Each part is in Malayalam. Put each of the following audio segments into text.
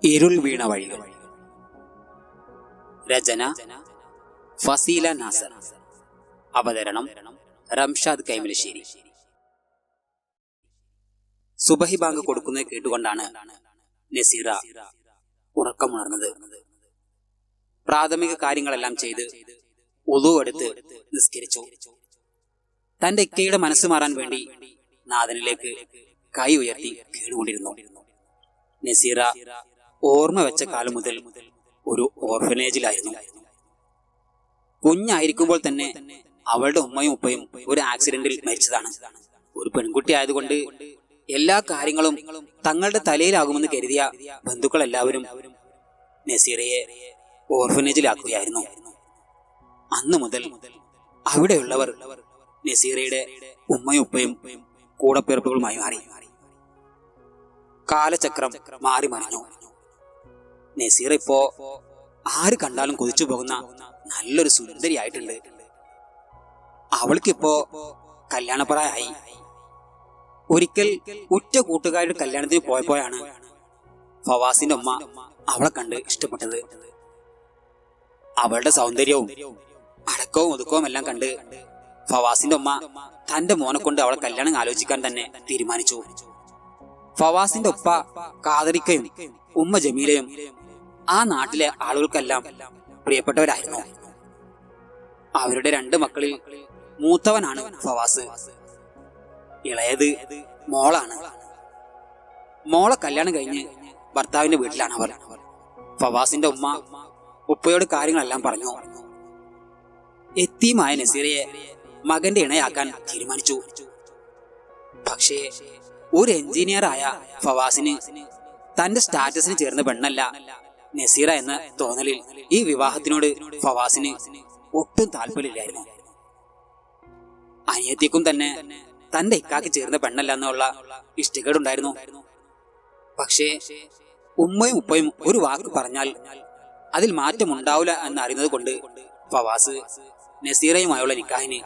ഇരുൾ വീണ വഴികൾ. രചന ഫസീല നാസർ. അവതരണം റംഷാദ് കൈമലശ്ശേരി. സുബഹി ബാങ്ക് കൊടുക്കുന്നത് കേട്ടുകൊണ്ടാണ് നസീറ ഉറക്കമുണർന്നത്. പ്രാഥമിക കാര്യങ്ങളെല്ലാം ചെയ്ത് ഉളു എടുത്ത് നിസ്കരിച്ചു. തന്റെ ഇക്കയുടെ മനസ്സ് മാറാൻ വേണ്ടി നാഥനിലേക്ക് കൈ ഉയർത്തി കേടുകൊണ്ടിരുന്നു. നസീറ ഓർമ്മ വെച്ച കാലം മുതൽ ഒരു ഓർഫനേജിലായിരുന്നു. കുഞ്ഞായിരിക്കുമ്പോൾ തന്നെ അവളുടെ ഉമ്മയും ഉപ്പയും ഒരു ആക്സിഡന്റിൽ മരിച്ചതാണ്. ഒരു പെൺകുട്ടി ആയതുകൊണ്ട് എല്ലാ കാര്യങ്ങളും തങ്ങളുടെ തലയിലാകുമെന്ന് കരുതിയ ബന്ധുക്കൾ എല്ലാവരും നസീറയെ ഓർഫനേജിലാക്കുകയായിരുന്നു. അന്നു മുതൽ അവിടെയുള്ളവർ നസീറയുടെ ഉമ്മയും ഉപ്പയും കൂടപ്പിറപ്പുകളുമായി മാറി. കാലചക്രം മാറി മറിഞ്ഞു. നസീറ ഇപ്പോ ആര് കണ്ടാലും കൊതിച്ചു പോകുന്ന നല്ലൊരു സുന്ദരിയായിട്ടുണ്ട്. അവൾക്കിപ്പോ കല്യാണപ്രായമായി. ഒരിക്കൽ ഉറ്റ കൂട്ടുകാരുടെ കല്യാണത്തിന് പോയപ്പോഴാണ് ഫവാസിന്റെ ഉമ്മ അവളെ കണ്ട് ഇഷ്ടപ്പെട്ടത്. അവളുടെ സൗന്ദര്യവും അടക്കവും ഒതുക്കവും എല്ലാം കണ്ട് ഫവാസിന്റെ ഉമ്മ തന്റെ മോനെ കൊണ്ട് അവളെ കല്യാണം ആലോചിക്കാൻ തന്നെ തീരുമാനിച്ചു. ഫവാസിന്റെ ഉപ്പ കാതറിക്കയും ഉമ്മ ജമീലയും ആ നാട്ടിലെ ആളുകൾക്കെല്ലാം പ്രിയപ്പെട്ടവരായിരുന്നു. അവരുടെ 2 മക്കളിൽ മൂത്തവനാണ് ഫവാസ്. ഇളയത് മോളാണ്. മോളെ കല്യാണം കഴിഞ്ഞ് ഭർത്താവിന്റെ വീട്ടിലാണ് അവർ. ഫവാസിന്റെ ഉമ്മ ഉപ്പയോട് കാര്യങ്ങളെല്ലാം പറഞ്ഞു. എത്തീമായ നസീറയെ മകന്റെ ഇണയാക്കാൻ തീരുമാനിച്ചു. പക്ഷേ ഒരു എഞ്ചിനീയറായ ഫവാസിന് തന്റെ സ്റ്റാറ്റസിന് ചേർന്ന പെണ്ണല്ല നസീറ എന്ന തോന്നലിൽ ഈ വിവാഹത്തിനോട് ഫവാസിന് ഒട്ടും താല്പര്യമില്ലായിരുന്നു. അനിയത്തിക്കും തന്നെ തന്റെ ഇക്കാക്ക് ചേർന്ന പെണ്ണല്ല എന്നുള്ള ഇഷ്ടക്കേടുണ്ടായിരുന്നു. പക്ഷേ ഉമ്മയും ഉപ്പയും ഒരു വാക്ക് പറഞ്ഞാൽ അതിൽ മാറ്റമുണ്ടാവില്ല എന്നറിയുന്നത് കൊണ്ട് ഫവാസ് നസീറയുമായുള്ള നിക്കാഹിന്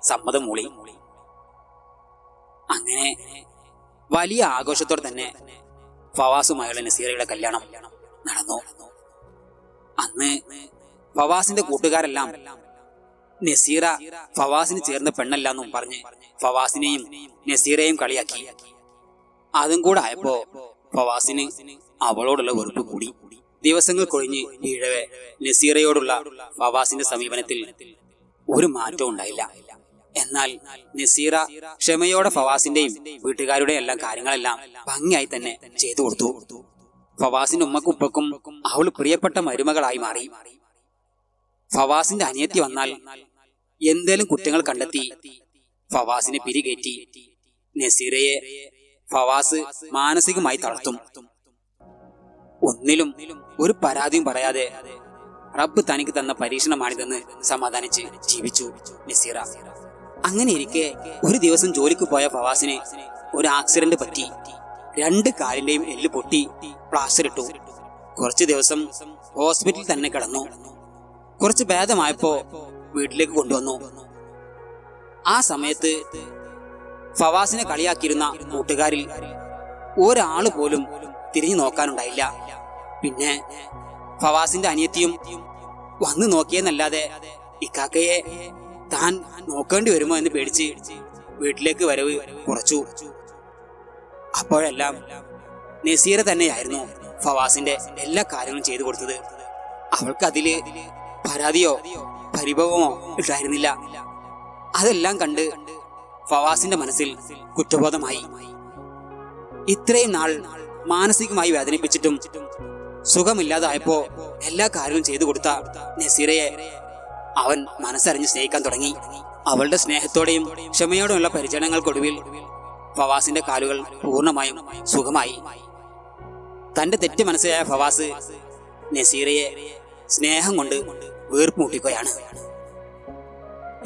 സമ്മതം മൂളി. അങ്ങനെ വലിയ ആഘോഷത്തോടെ തന്നെ ഫവാസുമായുള്ള നസീറയുടെ കല്യാണം നടന്നു. അന്ന് ഫവാസിന്റെ കൂട്ടുകാരെല്ലാം നസീറ ഫവാസിന് ചേർന്ന പെണ്ണല്ല എന്നും പറഞ്ഞ് ഫവാസിനെയും നസീറയെയും കളിയാക്കി. അതും കൂടെ ആയപ്പോ ഫവാസിന് അവളോടുള്ള വെറുപ്പ് കൂടി. ദിവസങ്ങൾ കൊഴിഞ്ഞ് വീഴവേ നസീറയോടുള്ള ഫവാസിന്റെ സമീപനത്തിൽ ഒരു മാറ്റവും ഉണ്ടായില്ല. എന്നാൽ നസീറ ക്ഷമയോടെ ഫവാസിന്റെയും വീട്ടുകാരുടെയും എല്ലാം കാര്യങ്ങളെല്ലാം ഭംഗിയായി തന്നെ ചെയ്തു കൊടുത്തു. ഫവാസിന്റെ ഉമ്മക്കും ഉപ്പക്കും അവൾ പ്രിയപ്പെട്ട മരുമകളായി മാറി. ഫവാസിന്റെ അനിയത്തി വന്നാൽ എന്തേലും കുറ്റങ്ങൾ കണ്ടെത്തി ഫവാസിനെ പിരികേറ്റി നസീറയെ ഫവാസ് മാനസികമായി തളർത്തും. ഒന്നിലും ഒരു പരാതിയും പറയാതെ റബ്ബ് തനിക്ക് തന്ന പരീക്ഷണമാണിതെന്ന് സമാധാനിച്ച് ജീവിച്ചു നസീറ. അങ്ങനെ ഇരിക്കെ ഒരു ദിവസം ജോലിക്ക് പോയ ഫവാസിന് ഒരു ആക്സിഡന്റ് പറ്റി. 2 കാലിന്റെയും എല്ല് പൊട്ടി പ്ലാസ്റ്റർ ഇട്ടു. കുറച്ചു ദിവസം ഹോസ്പിറ്റലിൽ തന്നെ കിടന്നു. കുറച്ച് ഭേദമായപ്പോ വീട്ടിലേക്ക് കൊണ്ടുവന്നു. ആ സമയത്ത് ഫവാസിനെ കളിയാക്കിയിരുന്ന കൂട്ടുകാരിൽ ഒരാള് പോലും തിരിഞ്ഞു നോക്കാനുണ്ടായില്ല. പിന്നെ ഫവാസിന്റെ അനിയത്തിയും വന്നു നോക്കിയെന്നല്ലാതെ ഇക്കാക്കയെ താൻ നോക്കേണ്ടി വരുമോ എന്ന് പേടിച്ച് വീട്ടിലേക്ക് വരവ് കുറച്ചു. അപ്പോഴെല്ലാം നസീറ തന്നെയായിരുന്നു ഫവാസിന്റെ എല്ലാ കാര്യങ്ങളും ചെയ്തു കൊടുത്തത്. അവൾക്ക് അതില് പരാതിയോ പരിഭവമോ ഉണ്ടായിരുന്നില്ല. അതെല്ലാം കണ്ട് ഫവാസിന്റെ മനസ്സിൽ കുറ്റബോധമായി. ഇത്രയും നാൾ മാനസികമായി വേദനിപ്പിച്ചിട്ടും സുഖമില്ലാതായപ്പോ എല്ലാ കാര്യവും ചെയ്തു കൊടുത്ത നസീറയെ അവൻ മനസ്സറിഞ്ഞ് സ്നേഹിക്കാൻ തുടങ്ങി. അവളുടെ സ്നേഹത്തോടെയും ക്ഷമയോടെയുള്ള പരിചരണങ്ങൾക്കൊടുവിൽ ഫവാസിന്റെ കാലുകൾ പൂർണ്ണമായും സുഖമായി. തന്റെ തെറ്റ് മനസ്സിലായ ഫവാസ് നസീറയെ സ്നേഹം കൊണ്ട് വീർപ്പുമുട്ടിക്കുകയാണ്.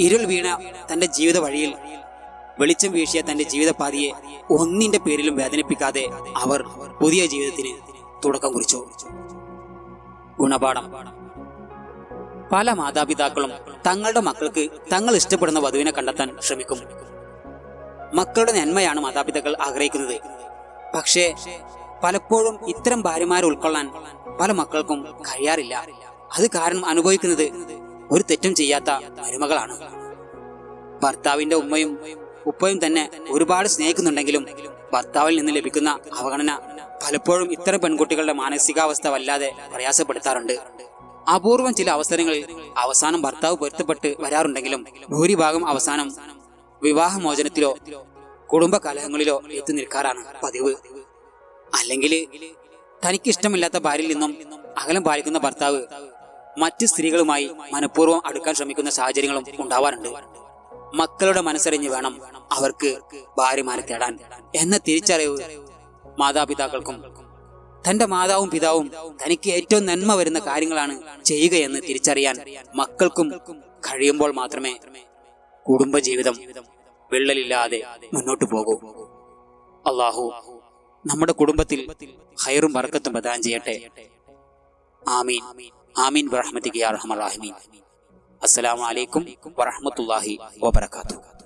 ഇരുൾ വീണ തന്റെ ജീവിത വഴിയിൽ വെളിച്ചം വീശിയ തന്റെ ജീവിതപാതിയെ ഒന്നിന്റെ പേരിലും വേദനിപ്പിക്കാതെ അവർ പുതിയ ജീവിതത്തിന് തുടക്കം കുറിച്ചു. ഗുണപാഠം: പല മാതാപിതാക്കളും തങ്ങളുടെ മക്കൾക്ക് തങ്ങൾ ഇഷ്ടപ്പെടുന്ന വധുവിനെ കണ്ടെത്താൻ ശ്രമിക്കും. മക്കളുടെ നന്മയാണ് മാതാപിതാക്കൾ ആഗ്രഹിക്കുന്നത്. പക്ഷേ പലപ്പോഴും ഇത്തരം ഭാര്യമാരെ ഉൾക്കൊള്ളാൻ പല മക്കൾക്കും കഴിയാറില്ല. അത് കാരണം അനുഭവിക്കുന്നത് ഒരു തെറ്റും ചെയ്യാത്ത മരുമകളാണ്. ഭർത്താവിന്റെ ഉമ്മയും ഉപ്പയും തന്നെ ഒരുപാട് സ്നേഹിക്കുന്നുണ്ടെങ്കിലും ഭർത്താവിൽ നിന്ന് ലഭിക്കുന്ന അവഗണന പലപ്പോഴും ഇത്തരം പെൺകുട്ടികളുടെ മാനസികാവസ്ഥ വല്ലാതെ പ്രയാസപ്പെടുത്താറുണ്ട്. അപൂർവം ചില അവസരങ്ങളിൽ അവസാനം ഭർത്താവ് പൊരുത്തപ്പെട്ട് വരാറുണ്ടെങ്കിലും ഭൂരിഭാഗം അവസാനം വിവാഹമോചനത്തിലോ കുടുംബ കലഹങ്ങളിലോ എത്തി നിൽക്കാറാണ് പതിവ്. അല്ലെങ്കിൽ തനിക്കിഷ്ടമില്ലാത്ത ഭാര്യയിൽ നിന്നും അകലം പാലിക്കുന്ന ഭർത്താവ് മറ്റ് സ്ത്രീകളുമായി മനഃപൂർവ്വം അടുക്കാൻ ശ്രമിക്കുന്ന സാഹചര്യങ്ങളും ഉണ്ടാവാറുണ്ട്. മക്കളുടെ മനസ്സറിഞ്ഞ് വേണം അവർക്ക് ഭാര്യമാരെ തേടാൻ എന്ന തിരിച്ചറിവ് മാതാപിതാക്കൾക്കും തന്റെ മാതാവും പിതാവും തനിക്ക് ഏറ്റവും നന്മ വരുന്ന കാര്യങ്ങളാണ് ചെയ്യുകയെന്ന് തിരിച്ചറിയാൻ മക്കൾക്കും കഴിയുമ്പോൾ മാത്രമേ കുടുംബജീവിതം വിള്ളലില്ലാതെ മുന്നോട്ടു പോകൂ. അല്ലാഹു നമ്മുടെ കുടുംബത്തിൽ ഖൈറും ബർക്കത്തും പ്രദാനം ചെയ്യട്ടെ. ആമീൻ ആമീൻ ബിറഹ്മതിക യാ അർഹമർ റഹീമീൻ. അസ്സലാമു അലൈക്കും വറഹ്മത്തുള്ളാഹി വബറകാതുഹു.